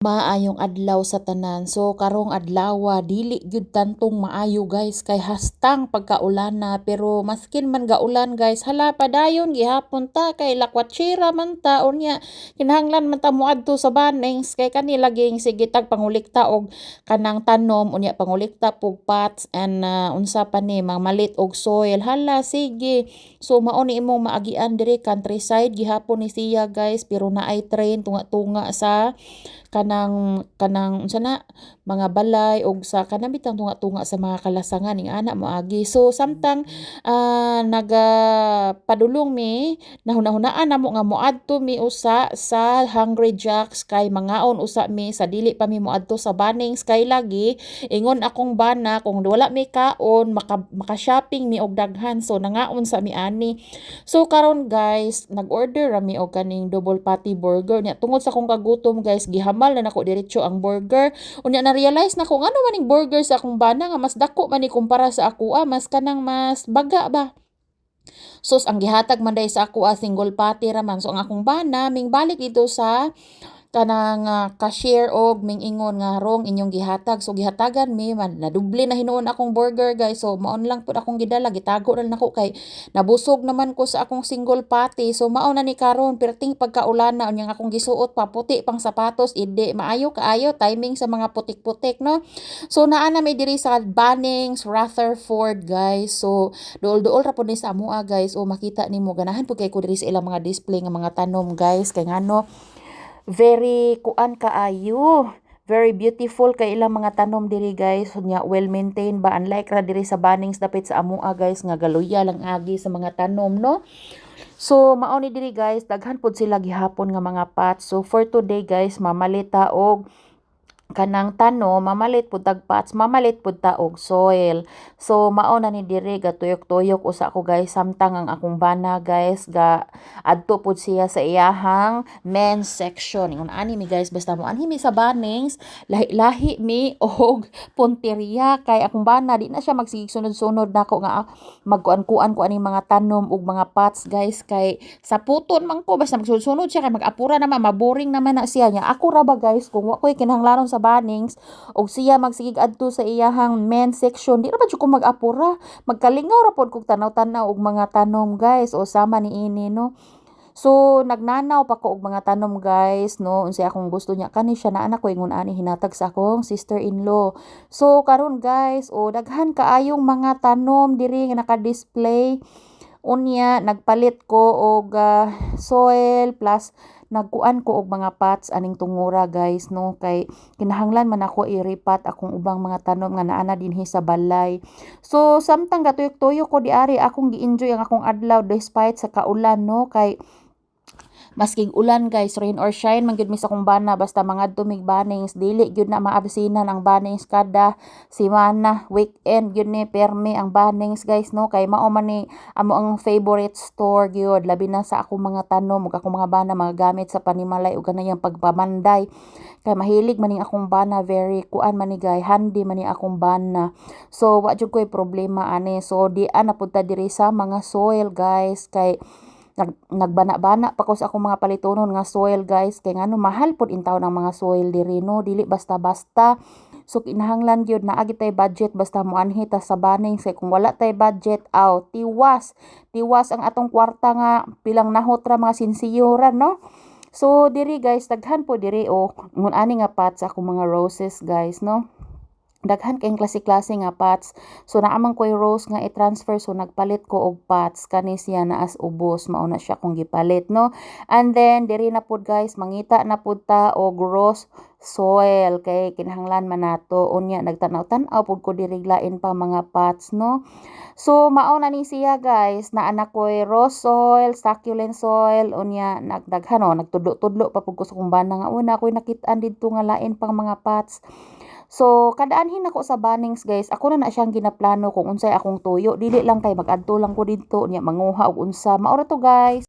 Maayong adlaw sa tanan. So karong adlaw dili gyud tantong maayo guys kay hastang pagkaulana pero maskin man gaulan guys hala padayon gihapon ta kay lakwatsira man ta unya kinahanglan man ta moadto sa banings kay kani laging sige tag pangulikta og kanang tanom unya pangulikta pug pots and unsa pa ni mamalit og soil hala sige. So mao ni imong maagian diri countryside gihapon ni siya guys pero naay train tunga-tunga sa kanang unsa na mga balay og sa kanang bitang tunga-tunga sa mga kalasangan ning ana moagi. So samtang naga padulong mi nahuna-hunaan namo nga moadto mi usa sa Hungry Jacks kay mangaon usa mi sa dili pa mi moadto sa Bunnings kay lagi ingon akong bana kung wala mi kaon maka-shopping mi og daghan so nangaon sa mi ani. So karon guys nag-order rami og kaning double patty burger nya tungod sa akong kagutom guys gihamal na nako diretso ang burger unya na realize na kung ano maning burger sa akong bana nga mas dako man ni kumpara sa ako mas kanang mas baga ba. Sus ang gihatag man day sa ako single patty raman so ang akong bana ming balik dito sa kanang cashier og mingingon nga wrong inyong gihatag so gihatagan mi man naduble na hinuon akong burger guys so maon lang pud akong gidala gitago na nako kay nabusog naman ko sa akong single patty so mao na ni karon perting pagkaulana unya akong gisuot pa puti pang sapatos ide maayo kaayo timing sa mga putik-putik no. So naa na may diri sa Bunnings Rutherford guys so duol-duol ra pud ni sa amoa guys o makita nimo ganahan pud kay ko diri sa ilang mga display nga mga tanom guys kay ngano very kuan kaayo. Very beautiful kay ilang mga tanom diri guys. Nya well maintained ba unlike ra diri sa Bunnings dapit sa amoa guys nga galuya lang agi sa mga tanom no. So mao ni diri guys daghan pud sila gihapon nga mga pots. So for today guys mamalita og kanang tanom mamalit pud tag pots mamalit pud ta og soil. So mao na ni diri gatuyok-tuyok usa ko guys samtang ang akong bana guys ga adto pud siya sa iyahang men's section ingon ani mi guys basta mo anhi mi sa Bunnings lahi-lahi mi og punteriya kay akong bana di na siya magsige sunod-sunod nako nga magkuan-kuan ko ani mga tanom ug mga pots guys kay sa puton man ko basta magsunod siya kay mag-apura naman maboring naman na siya nya ako ra ba guys kung wa koy kinahanglanon sa Bunnings og siya magsigig adto sa iyahang men's section di ra ba jud ko mag-apura magkalingaw ra pod kog tanaw-tanaw og mga tanom guys o sama ni ini no. So nagnanaw pa ko og mga tanom guys no unsay akong gusto niya kani siya na anak ko ingon ani hinatag sa akong sister-in-law. So karon guys o daghan kaayong mga tanom diri nga naka-display unya nagpalit ko og soil plus nagkuan ko og mga pots aning tungura guys no kay kinahanglan man ako iripat akong ubang mga tanom nga naa na dinhi sa balay. So samtang gatuyok-tuyok ko diari akong gi-enjoy ang akong adlaw despite sa kaulan no kay masking ulan guys rain or shine man gyud mi sa kong bana basta mga mig Bunnings dili gyud na maabsinan ang Bunnings kada semana weekend gyud ni permi ang Bunnings guys no kay mao man ni amo ang favorite store gyud labi na sa akong mga tanom ug akong mga bana mga gamit sa panimalay ug kanayang pagpamanday kay mahilig man ning akong bana very kuan man ni guys handy man ni akong bana so wa jud koy problema ani so di ana pud ta diri sa mga soil guys kay nagbana-bana pa ko sa akong mga palitonon nga soil guys kay ngano mahal pod intaw ng mga soil diri no dili basta-basta so kinahanglan gyud naa gyud tay budget basta moanhi ta sa Bunnings kay kung wala tay budget tiwas ang atong kwarta nga pilang nahot ra mga sinsiyo ra no. So diri guys daghan po diri ngun ani nga pots ako mga roses guys no daghan kayong klase-klase nga pots so naamang ko'y rose nga i-transfer so nagpalit ko og pots kani siya na as ubos mao na siya kung gipalit no and then diri na pud guys mangita na pud ta og rose soil kay kinahanglan man nato unya nagtanaw-tanaw pud ko diri lain pa mga pots no. So mao na ni siya guys naa na ko'y rose soil succulent soil unya nagdaghan nagtudlo-tudlo pa pud ko sa kong bana nga una ko'y nakit-an didto nga lain pang mga pots. So kadaanhin ako sa Bunnings guys ako na siyang ginaplano kung unsay akong tuyo dili lang kay mag-adto lang ko didto niya manguha og unsa mao ra to guys.